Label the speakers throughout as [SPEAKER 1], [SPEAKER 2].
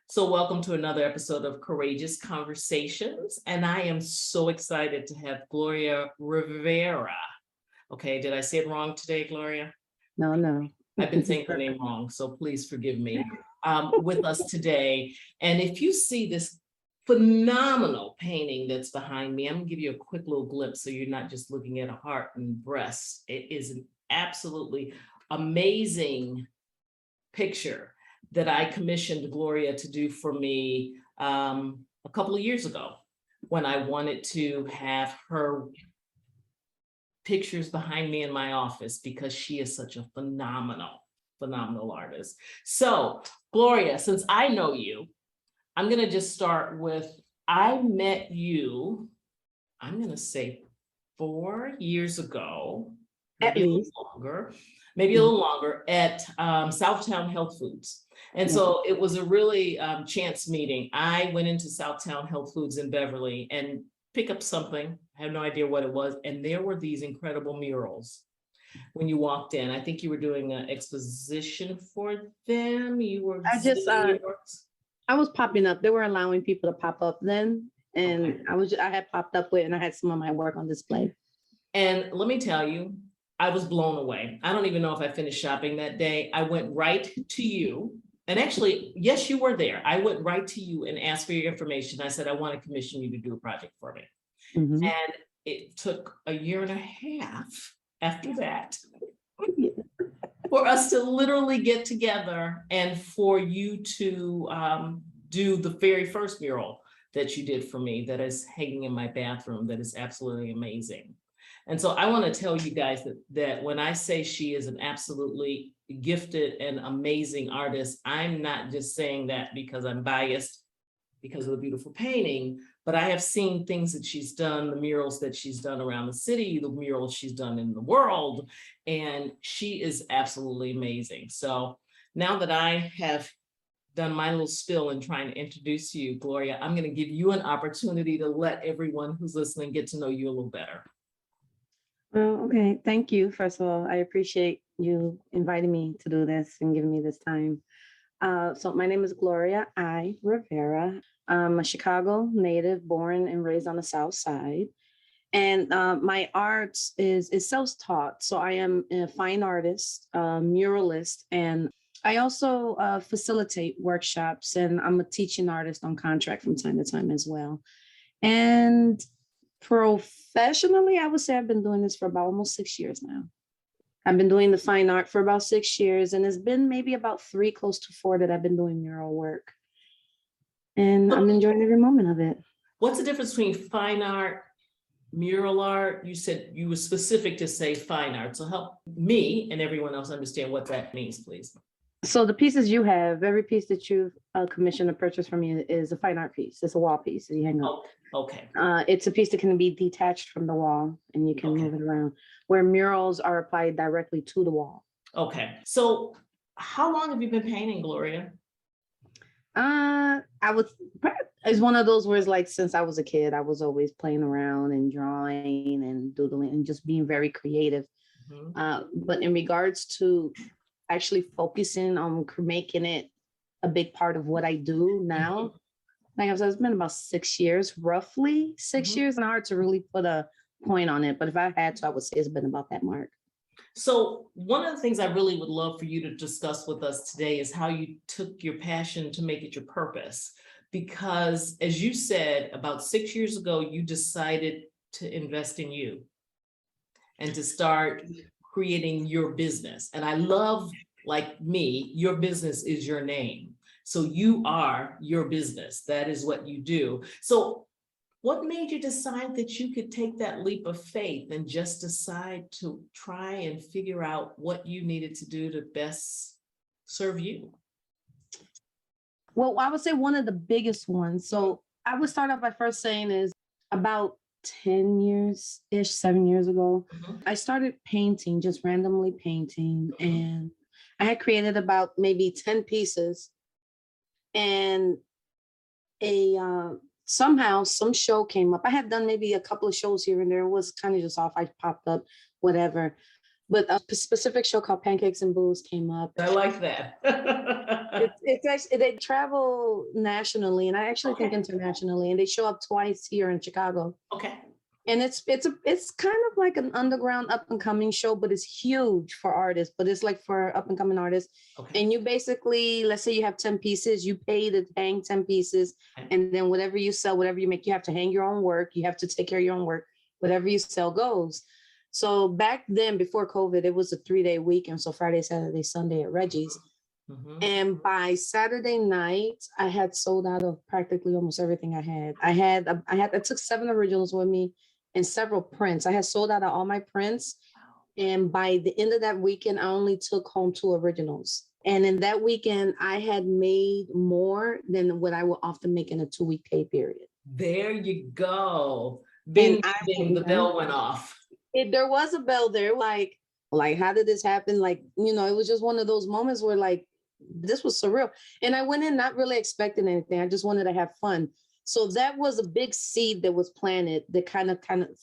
[SPEAKER 1] So welcome to another episode of Courageous Conversations. And I am so excited to have Gloria Rivera. Okay, did I say it wrong today, Gloria?
[SPEAKER 2] No.
[SPEAKER 1] I've been saying her name wrong, so please forgive me. With us today. And if you see this phenomenal painting that's behind me, I'm gonna give you a quick little glimpse so you're not just looking at a heart and breasts. It is an absolutely amazing picture that I commissioned Gloria to do for me a couple of years ago when I wanted to have her pictures behind me in my office because she is such a phenomenal artist. So Gloria, since I know you, I'm going to just start with, I met you, I'm going to say 4 years ago, maybe a little longer at Southtown Health Foods. And so it was a really chance meeting. I went into Southtown Health Foods in Beverly and pick up something. I have no idea what it was. And there were these incredible murals when you walked in. I think you were doing an exposition for them. You were
[SPEAKER 2] I was popping up. They were allowing people to pop up then. And okay. I had popped up with, and I had some of my work on display.
[SPEAKER 1] And let me tell you, I was blown away. I don't even know if I finished shopping that day. I went right to you. And actually, yes, you were there. I went right to you and asked for your information. I said, I want to commission you to do a project for me. Mm-hmm. And it took 1.5 years after that for us to literally get together and for you to do the very first mural that you did for me that is hanging in my bathroom that is absolutely amazing. And so I want to tell you guys that when I say she is an absolutely gifted and amazing artist, I'm not just saying that because I'm biased because of the beautiful painting, but I have seen things that she's done, the murals that she's done around the city, the murals she's done in the world, and she is absolutely amazing. So now that I have done my little spill in trying to introduce you, Gloria, I'm going to give you an opportunity to let everyone who's listening get to know you a little better.
[SPEAKER 2] Well, okay. Thank you. First of all, I appreciate you inviting me to do this and giving me this time. So my name is Gloria I Riviera. I'm a Chicago native, born and raised on the South Side. And my art is self-taught. So I am a fine artist, muralist, and I also facilitate workshops, and I'm a teaching artist on contract from time to time as well. And professionally, I would say I've been doing this for about almost 6 years now. I've been doing the fine art for about 6 years, and it's been maybe about 3, close to 4 that I've been doing mural work. And I'm enjoying every moment of it.
[SPEAKER 1] What's the difference between fine art, mural art? You said you were specific to say fine art. So help me and everyone else understand what that means, please.
[SPEAKER 2] So the pieces you have, every piece that you've commissioned or purchased from me is a fine art piece. It's a wall piece that you hang up.
[SPEAKER 1] Oh, okay.
[SPEAKER 2] It's a piece that can be detached from the wall and you can move it around, where murals are applied directly to the wall.
[SPEAKER 1] Okay. So how long have you been painting, Gloria?
[SPEAKER 2] It's one of those where it's like since I was a kid, I was always playing around and drawing and doodling and just being very creative. Mm-hmm. But in regards to actually focusing on making it a big part of what I do now, mm-hmm. Like I said, it's been about 6 years, roughly 6 mm-hmm. years, and hard to really put a point on it. But if I had to, I would say it's been about that mark.
[SPEAKER 1] So one of the things I really would love for you to discuss with us today is how you took your passion to make it your purpose. Because as you said, about 6 years ago, you decided to invest in you and to start creating your business. And I love, like me, your business is your name. So you are your business. That is what you do. So what made you decide that you could take that leap of faith and just decide to try and figure out what you needed to do to best serve you?
[SPEAKER 2] Well, I would say one of the biggest ones. So I would start off by first saying is about 10 years-ish, 7 years ago, mm-hmm. I started painting, just randomly painting. Mm-hmm. And I had created about maybe 10 pieces. And somehow some show came up. I had done maybe a couple of shows here and there. It was kind of just off. I popped up, whatever. but a specific show called Pancakes and Booze came up.
[SPEAKER 1] I like that.
[SPEAKER 2] It's actually, they travel nationally and I actually think
[SPEAKER 1] Okay.
[SPEAKER 2] internationally, and they show up twice here in Chicago.
[SPEAKER 1] Okay.
[SPEAKER 2] And it's kind of like an underground up and coming show, but it's huge for artists, but it's like for up and coming artists.
[SPEAKER 1] Okay.
[SPEAKER 2] And you basically, let's say you have 10 pieces, you pay to hang 10 pieces,
[SPEAKER 1] Okay.
[SPEAKER 2] and then whatever you sell, whatever you make, you have to hang your own work, you have to take care of your own work, whatever you sell goes. So back then, before COVID, it was a 3-day weekend. So Friday, Saturday, Sunday at Reggie's.
[SPEAKER 1] Mhm.
[SPEAKER 2] And by Saturday night, I had sold out of practically almost everything I had. I took 7 originals with me and several prints. I had sold out of all my prints. And by the end of that weekend, I only took home 2 originals. And in that weekend, I had made more than what I would often make in a 2-week pay period.
[SPEAKER 1] There you go.
[SPEAKER 2] And
[SPEAKER 1] Bing, bing, the bell went off.
[SPEAKER 2] there was a bell there, like, how did this happen? Like, it was just one of those moments where like, this was surreal. And I went in not really expecting anything. I just wanted to have fun. So that was a big seed that was planted that kind of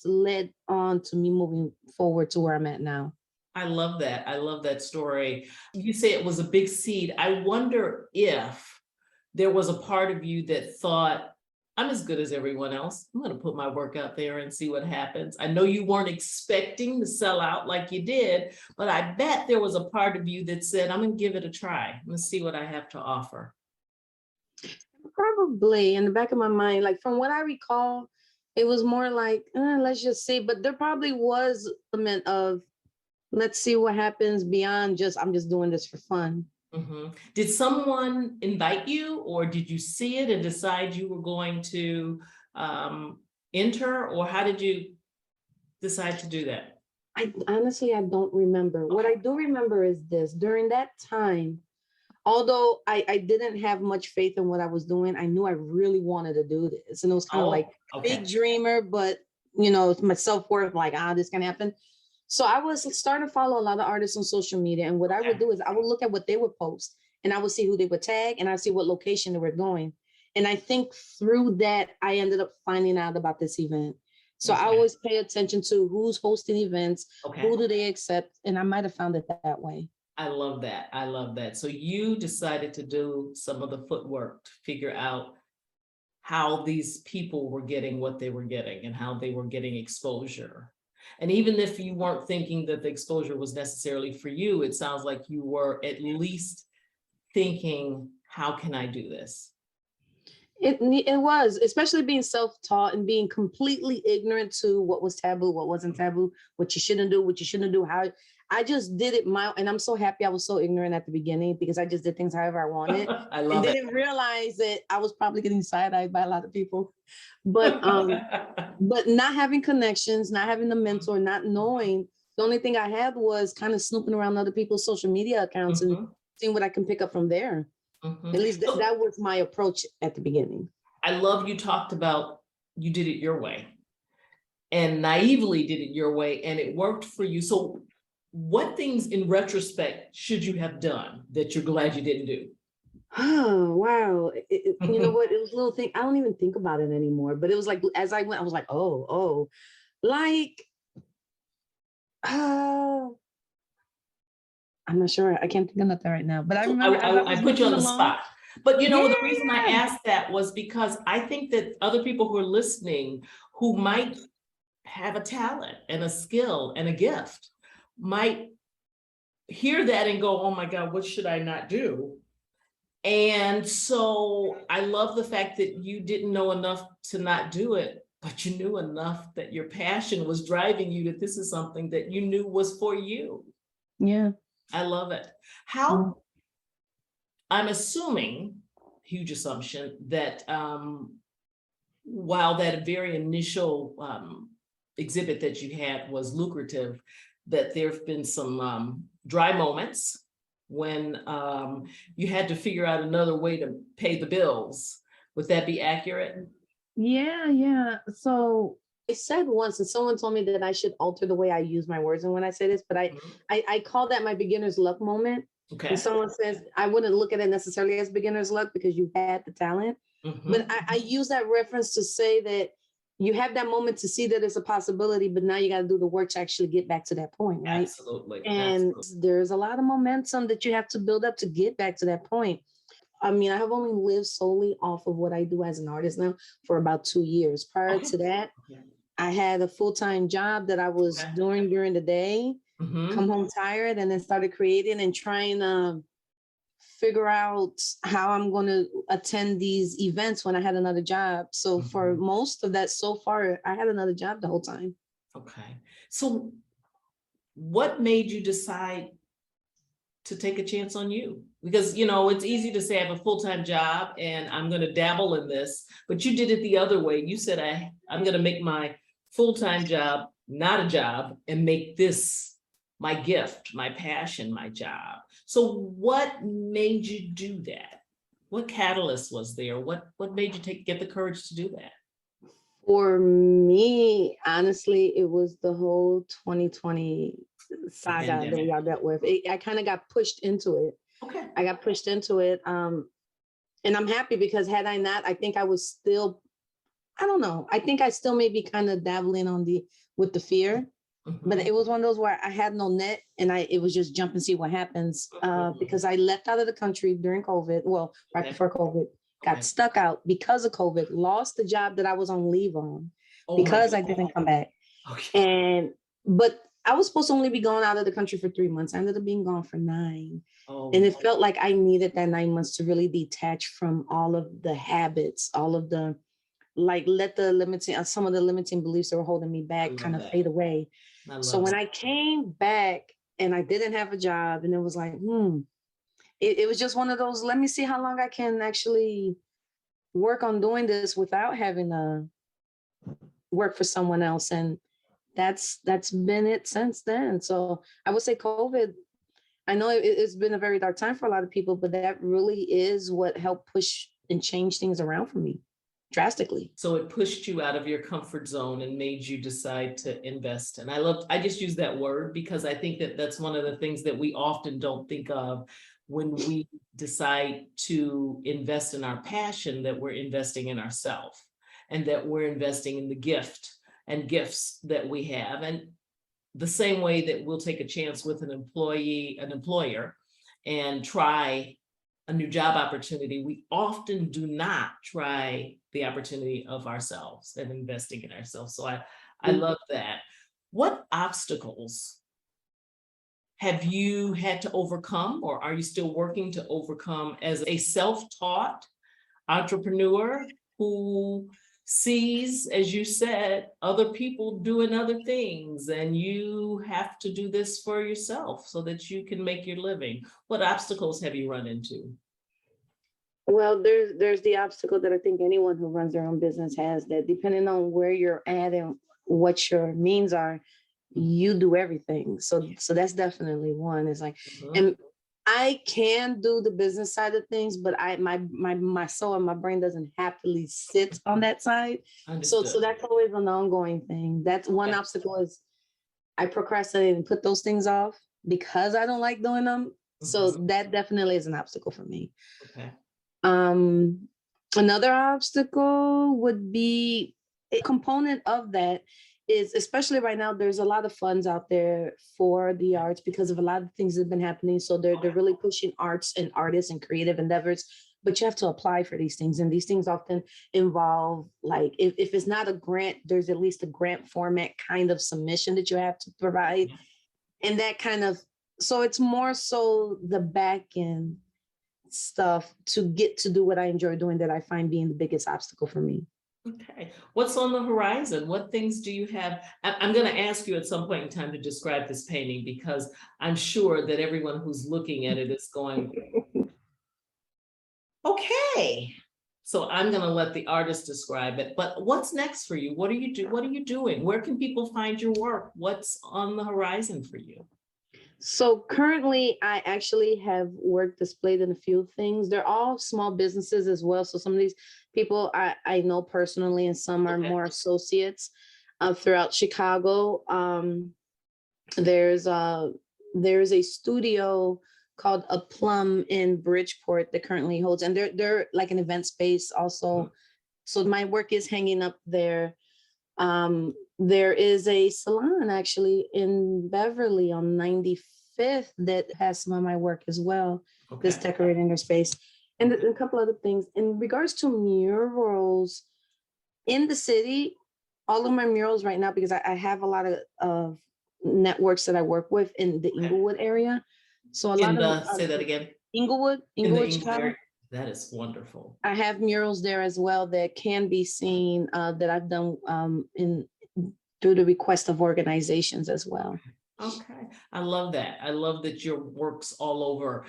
[SPEAKER 2] led on to me moving forward to where I'm at now.
[SPEAKER 1] I love that. I love that story. You say it was a big seed. I wonder if there was a part of you that thought, I'm as good as everyone else. I'm going to put my work out there and see what happens. I know you weren't expecting to sell out like you did, but I bet there was a part of you that said, I'm going to give it a try. I'm going to see what I have to offer.
[SPEAKER 2] Probably in the back of my mind, like from what I recall, it was more like, let's just see. But there probably was an element of, let's see what happens beyond just, I'm just doing this for fun.
[SPEAKER 1] Mm-hmm. Did someone invite you, or did you see it and decide you were going to enter, or how did you decide to do that?
[SPEAKER 2] I honestly, I don't remember. What I do remember is this: during that time, although I didn't have much faith in what I was doing, I knew I really wanted to do this. And it was kind of like big dreamer, but my self-worth, like, this can happen. So I was starting to follow a lot of artists on social media. And what I would do is I would look at what they would post and I would see who they would tag and I see what location they were going. And I think through that, I ended up finding out about this event. So I always pay attention to who's hosting events, who do they accept, and I might have found it that way.
[SPEAKER 1] I love that. I love that. So you decided to do some of the footwork to figure out how these people were getting what they were getting and how they were getting exposure. And even if you weren't thinking that the exposure was necessarily for you, it sounds like you were at least thinking, how can I do this?
[SPEAKER 2] It was, especially being self-taught and being completely ignorant to what was taboo, what wasn't taboo, what you shouldn't do, what you shouldn't do, how. I just did it and I'm so happy I was so ignorant at the beginning because I just did things however I wanted.
[SPEAKER 1] I love
[SPEAKER 2] and didn't realize that I was probably getting side-eyed by a lot of people. But but not having connections, not having the mentor, not knowing, the only thing I had was kind of snooping around other people's social media accounts and seeing what I can pick up from there. At least that was my approach at the beginning.
[SPEAKER 1] I love you talked about you did it your way and naively did it your way and it worked for you. So what things in retrospect should you have done that you're glad you didn't do?
[SPEAKER 2] Oh, wow. You know what? It was a little thing. I don't even think about it anymore. But it was like, as I went, I was like, like, I'm not sure. I can't think of nothing right now. But I remember
[SPEAKER 1] I put you on the spot. But the reason I asked that was because I think that other people who are listening who might have a talent and a skill and a gift might hear that and go, oh my God, what should I not do? And so I love the fact that you didn't know enough to not do it, but you knew enough that your passion was driving you, that this is something that you knew was for you.
[SPEAKER 2] Yeah.
[SPEAKER 1] I love it. How, I'm assuming, huge assumption, that while that very initial exhibit that you had was lucrative, that there have been some dry moments when you had to figure out another way to pay the bills. Would that be accurate?
[SPEAKER 2] Yeah. So I said once, and someone told me that I should alter the way I use my words and when I say this, but I call that my beginner's luck moment. Okay. And someone says, I wouldn't look at it necessarily as beginner's luck because you had the talent. But I use that reference to say that you have that moment to see that it's a possibility, but now you got to do the work to actually get back to that point, right?
[SPEAKER 1] Absolutely.
[SPEAKER 2] And there's a lot of momentum that you have to build up to get back to that point. I mean, I have only lived solely off of what I do as an artist now for about 2 years. Prior to that, I had a full-time job that I was doing during the day, come home tired, and then started creating and trying to figure out how I'm going to attend these events when I had another job. So for most of that so far, I had another job the whole time.
[SPEAKER 1] Okay. So what made you decide to take a chance on you? Because, you know, it's easy to say I have a full-time job and I'm going to dabble in this, but you did it the other way. You said, I'm going to make my full-time job not a job and make this my gift, my passion, my job. So what made you do that? What catalyst was there? What made you get the courage to do that?
[SPEAKER 2] For me, honestly, it was the whole 2020 saga that we all dealt with. I kind of got pushed into it.
[SPEAKER 1] Okay.
[SPEAKER 2] I got pushed into it. And I'm happy because had I not, I think I was still, I don't know. I think I still may be kind of dabbling with the fear. But it was one of those where I had no net and it was just jump and see what happens because I left out of the country during COVID. Well, right before COVID, got stuck out because of COVID, lost the job that I was on leave on because I didn't come back. But I was supposed to only be gone out of the country for 3 months. I ended up being gone for 9. And it felt like I needed that 9 months to really detach from all of the habits, all of the, like, let the some of the limiting beliefs that were holding me back kind of fade away. So when I came back and I didn't have a job and it was like, it was just one of those, let me see how long I can actually work on doing this without having to work for someone else. And that's been it since then. So I would say COVID, I know it's been a very dark time for a lot of people, but that really is what helped push and change things around for me drastically.
[SPEAKER 1] So it pushed you out of your comfort zone and made you decide to invest. And I just use that word because I think that that's one of the things that we often don't think of when we decide to invest in our passion, that we're investing in ourselves and that we're investing in the gift and gifts that we have. And the same way that we'll take a chance with an employer and try a new job opportunity, we often do not try the opportunity of ourselves and investing in ourselves. So I love that. What obstacles have you had to overcome, or are you still working to overcome as a self-taught entrepreneur who sees, as you said, other people doing other things and you have to do this for yourself so that you can make your living? What obstacles have you run into?
[SPEAKER 2] Well, there's the obstacle that I think anyone who runs their own business has, that depending on where you're at and what your means are, you do everything. So that's definitely one. It's like, and I can do the business side of things, but my soul and my brain doesn't happily sit on that side. So that's always an ongoing thing. That's one obstacle is I procrastinate and put those things off because I don't like doing them. So that definitely is an obstacle for me. Another obstacle would be a component of that is, especially right now, there's a lot of funds out there for the arts because of a lot of things that have been happening. So they're really pushing arts and artists and creative endeavors, but you have to apply for these things. And these things often involve, like, if it's not a grant, there's at least a grant format kind of submission that you have to provide. And that kind of, so it's more so the back end stuff to get to do what I enjoy doing that I find being the biggest obstacle for me.
[SPEAKER 1] Okay. What's on the horizon? What things do you have? I'm going to ask you at some point in time to describe this painting because I'm sure that everyone who's looking at it is going, okay. So I'm going to let the artist describe it. But what's next for you? What are you doing? Where can people find your work? What's on the horizon for you?
[SPEAKER 2] So currently, I actually have work displayed in a few things. They're all small businesses as well. So some of these people I know personally, and some are more associates throughout Chicago. There's a studio called A Plum in Bridgeport that currently holds, and they're like an event space also. So my work is hanging up there. There is a salon actually in Beverly on 95th that has some of my work as well, that's
[SPEAKER 1] Okay.
[SPEAKER 2] decorating their space. And
[SPEAKER 1] Okay.
[SPEAKER 2] a couple other things. In regards to murals in the city, all of my murals right now, because I have a lot of networks that I work with in the
[SPEAKER 1] Okay.
[SPEAKER 2] Inglewood area. So a
[SPEAKER 1] In
[SPEAKER 2] lot of
[SPEAKER 1] the, say that again, in the
[SPEAKER 2] Inglewood,
[SPEAKER 1] English
[SPEAKER 2] Chicago.
[SPEAKER 1] area. That is wonderful.
[SPEAKER 2] I have murals there as well that can be seen, that I've done in through the request of organizations as well.
[SPEAKER 1] Okay. I love that. I love that your work's all over.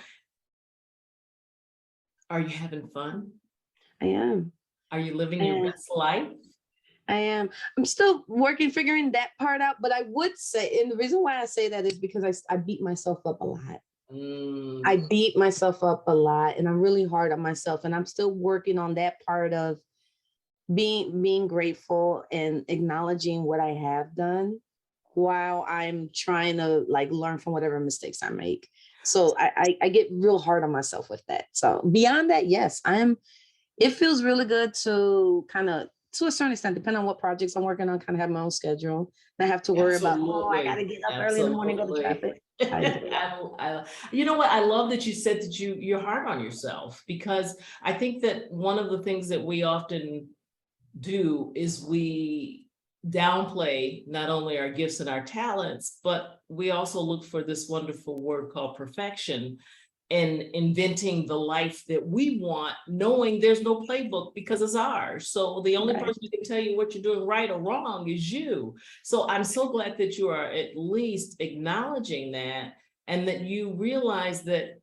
[SPEAKER 1] Are you having fun?
[SPEAKER 2] I am.
[SPEAKER 1] Are you living your
[SPEAKER 2] And
[SPEAKER 1] best life?
[SPEAKER 2] I am. I'm still working, figuring that part out. But I would say, and the reason why I say that is because I beat myself up a lot. I
[SPEAKER 1] Mm,
[SPEAKER 2] beat myself up a lot, and I'm really hard on myself. And I'm still working on that part of being grateful and acknowledging what I have done while I'm trying to like learn from whatever mistakes I make. So I get real hard on myself with that. So beyond that, yes, it feels really good to kind of, to a certain extent, depending on what projects I'm working on, kind of have my own schedule. And I have to worry about, oh, I got to
[SPEAKER 1] absolutely.
[SPEAKER 2] get up early in the morning, go to
[SPEAKER 1] Absolutely.
[SPEAKER 2] traffic. I enjoy that.
[SPEAKER 1] You know what? I love that you said that you're hard on yourself, because I think that one of the things that we often do is we downplay not only our gifts and our talents, but we also look for this wonderful word called perfection and inventing the life that we want, knowing there's no playbook because it's ours. So the only
[SPEAKER 2] Right.
[SPEAKER 1] person who can tell you what you're doing right or wrong is you. So I'm so glad that you are at least acknowledging that, and that you realize that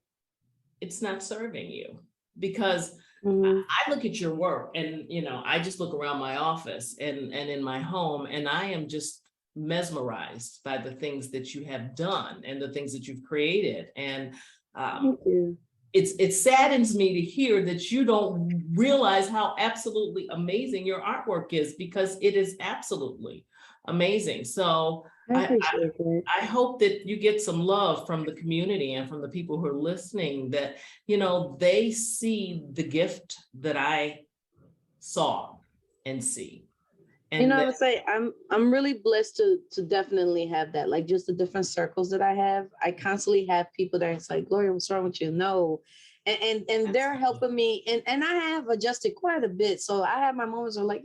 [SPEAKER 1] it's not serving you. Because
[SPEAKER 2] Mhm.
[SPEAKER 1] I look at your work and, I just look around my office and in my home, and I am just mesmerized by the things that you have done and the things that you've created. And
[SPEAKER 2] Thank you.
[SPEAKER 1] it saddens me to hear that you don't realize how absolutely amazing your artwork is, because it is absolutely amazing. So
[SPEAKER 2] I
[SPEAKER 1] I,
[SPEAKER 2] appreciate it.
[SPEAKER 1] I hope that you get some love from the community and from the people who are listening, that, they see the gift that I saw and see. And
[SPEAKER 2] I
[SPEAKER 1] that,
[SPEAKER 2] would say I'm really blessed to definitely have that. Like just the different circles that I have. I constantly have people that are like, Gloria, what's wrong with you? No. And they're helping me. And I have adjusted quite a bit. So I have my moments where like,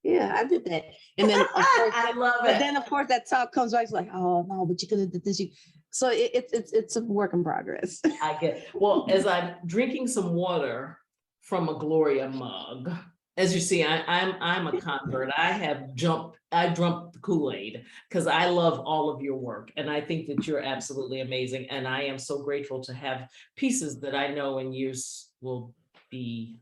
[SPEAKER 2] yeah, I did that. And then of course,
[SPEAKER 1] I love
[SPEAKER 2] but
[SPEAKER 1] it.
[SPEAKER 2] then of course that talk comes back. It's like, oh no, but you could have did this. So it's a work in progress.
[SPEAKER 1] I get, well, as I'm drinking some water from a Gloria mug, as you see, I'm a convert. I jumped the Kool-Aid because I love all of your work. And I think that you're absolutely amazing. And I am so grateful to have pieces that I know in years will be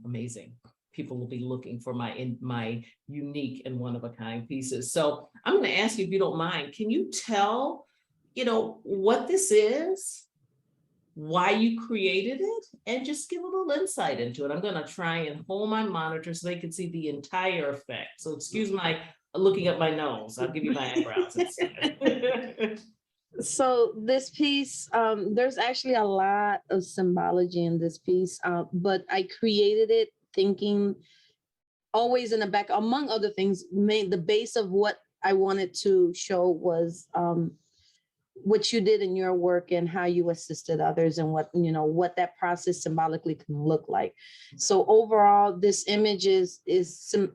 [SPEAKER 1] amazing. People will be looking for my unique and one of a kind pieces. So I'm going to ask you, if you don't mind, can you tell what this is, why you created it, and just give a little insight into it. I'm going to try and hold my monitor so they can see the entire effect. So excuse my looking at my nose. I'll give you my eyebrows instead.
[SPEAKER 2] So this piece, there's actually a lot of symbology in this piece, but I created it thinking always in the back, among other things, made the base of what I wanted to show was what you did in your work and how you assisted others and what that process symbolically can look like. So overall, this image is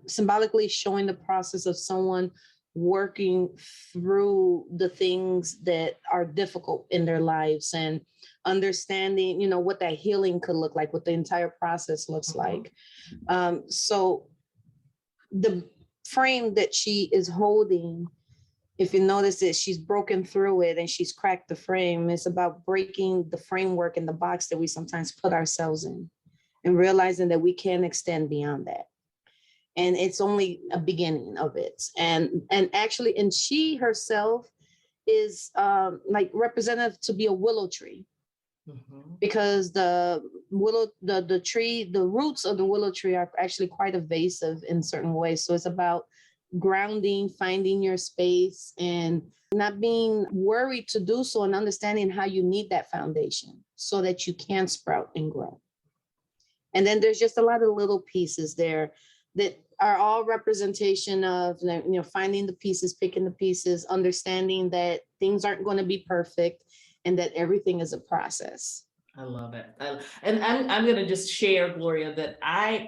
[SPEAKER 2] symbolically showing the process of someone working through the things that are difficult in their lives and understanding, what that healing could look like, what the entire process looks like. So the frame that she is holding, if you notice it, she's broken through it and she's cracked the frame. It's about breaking the framework and the box that we sometimes put ourselves in and realizing that we can extend beyond that. And it's only a beginning of it. And actually, and she herself is like representative to be a willow tree, because the willow, the tree, the roots of the willow tree are actually quite evasive in certain ways. So it's about grounding, finding your space, and not being worried to do so, and understanding how you need that foundation so that you can sprout and grow. And then there's just a lot of little pieces there that are all representation of, you know, finding the pieces, picking the pieces, understanding that things aren't going to be perfect and that everything is a process.
[SPEAKER 1] I love it. And I'm going to just share, Gloria, that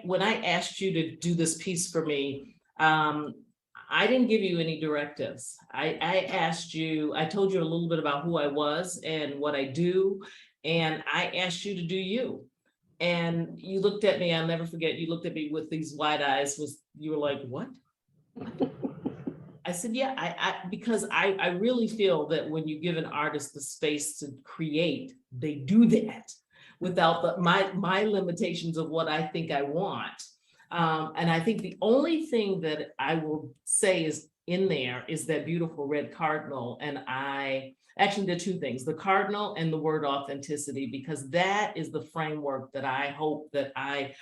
[SPEAKER 1] when I asked you to do this piece for me, I didn't give you any directives. I asked you, I told you a little bit about who I was and what I do. And I asked you to do you. And you looked at me, I'll never forget, you looked at me with these wide eyes, you were like, what? I said, yeah, because I really feel that when you give an artist the space to create, they do that without my limitations of what I think I want. And I think the only thing that I will say is in there is that beautiful red cardinal. And actually, there are two things, the cardinal and the word authenticity, because that is the framework that I hope that I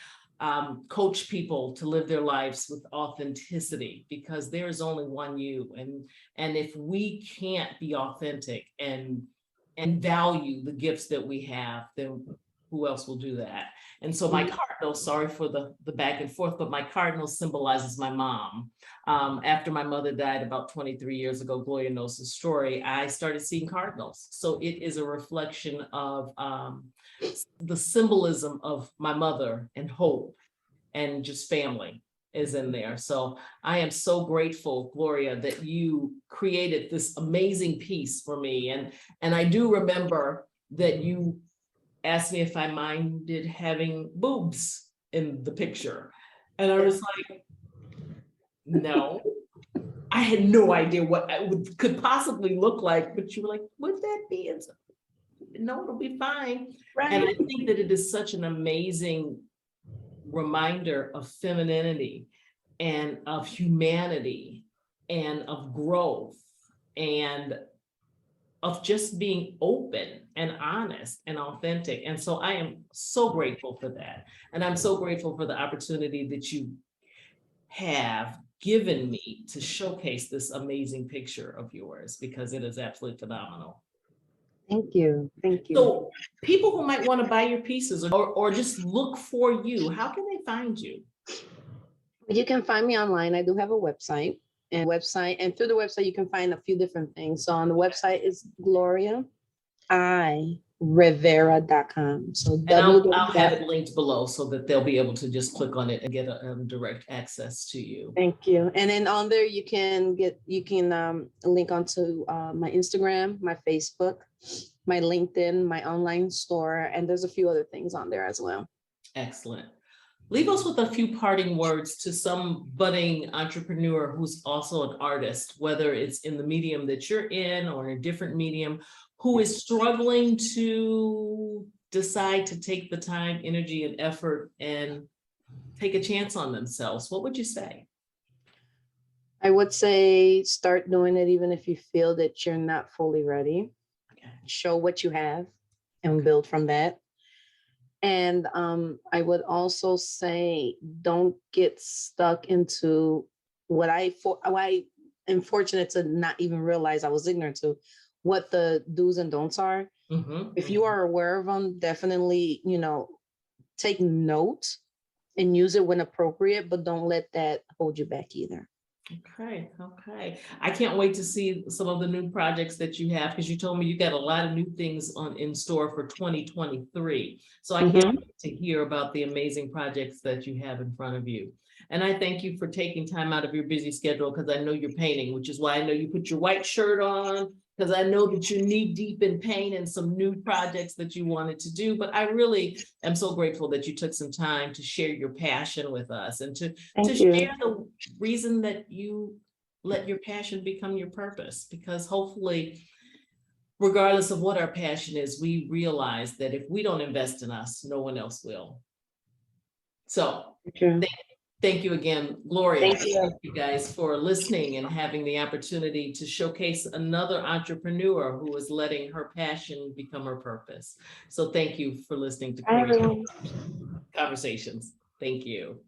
[SPEAKER 1] coach people to live their lives with authenticity, because there is only one you. And if we can't be authentic and value the gifts that we have, then who else will do that? And so my cardinal, sorry for the back and forth, but my cardinal symbolizes my mom. After my mother died about 23 years ago, Gloria knows the story, I started seeing cardinals. So it is a reflection of the symbolism of my mother and hope and just family is in there. So I am so grateful, Gloria, that you created this amazing piece for me. And I do remember that you asked me if I minded having boobs in the picture. And I was like, no. I had no idea what I could possibly look like, but you were like, would that be? And so, no, it'll be fine. Right. And I think that it is such an amazing reminder of femininity and of humanity and of growth and of just being open and honest and authentic. And so I am so grateful for that. And I'm so grateful for the opportunity that you have given me to showcase this amazing picture of yours, because it is absolutely phenomenal.
[SPEAKER 2] Thank you. Thank you.
[SPEAKER 1] So people who might want to buy your pieces or just look for you, how can they find you?
[SPEAKER 2] You can find me online. I do have a website. And through the website, you can find a few different things. So on the website is Gloria I Riviera.com. So
[SPEAKER 1] and I'll have it linked below so that they'll be able to just click on it and get a direct access to you.
[SPEAKER 2] Thank you. And then on there, you can link onto my Instagram, my Facebook, my LinkedIn, my online store, and there's a few other things on there as well.
[SPEAKER 1] Excellent. Leave us with a few parting words to some budding entrepreneur who's also an artist, whether it's in the medium that you're in or in a different medium, who is struggling to decide to take the time, energy, and effort and take a chance on themselves. What would you say?
[SPEAKER 2] I would say start doing it even if you feel that you're not fully ready. Okay. Show what you have and build from that. And I would also say, don't get stuck into what I am fortunate to not even realize I was ignorant to, what the do's and don'ts are. Mm-hmm. If you are aware of them, definitely, take note and use it when appropriate, but don't let that hold you back either.
[SPEAKER 1] Okay. I can't wait to see some of the new projects that you have, because you told me you got a lot of new things in store for 2023. So I can't wait to hear about the amazing projects that you have in front of you. And I thank you for taking time out of your busy schedule, because I know you're painting, which is why I know you put your white shirt on, because I know that you're knee deep in paint and some new projects that you wanted to do. But I really am so grateful that you took some time to share your passion with us and to share the reason that you let your passion become your purpose. Because hopefully, regardless of what our passion is, we realize that if we don't invest in us, no one else will. So thank you again, Gloria. Thank you guys for listening and having the opportunity to showcase another entrepreneur who is letting her passion become her purpose. So thank you for listening to Creative Conversations. Thank you.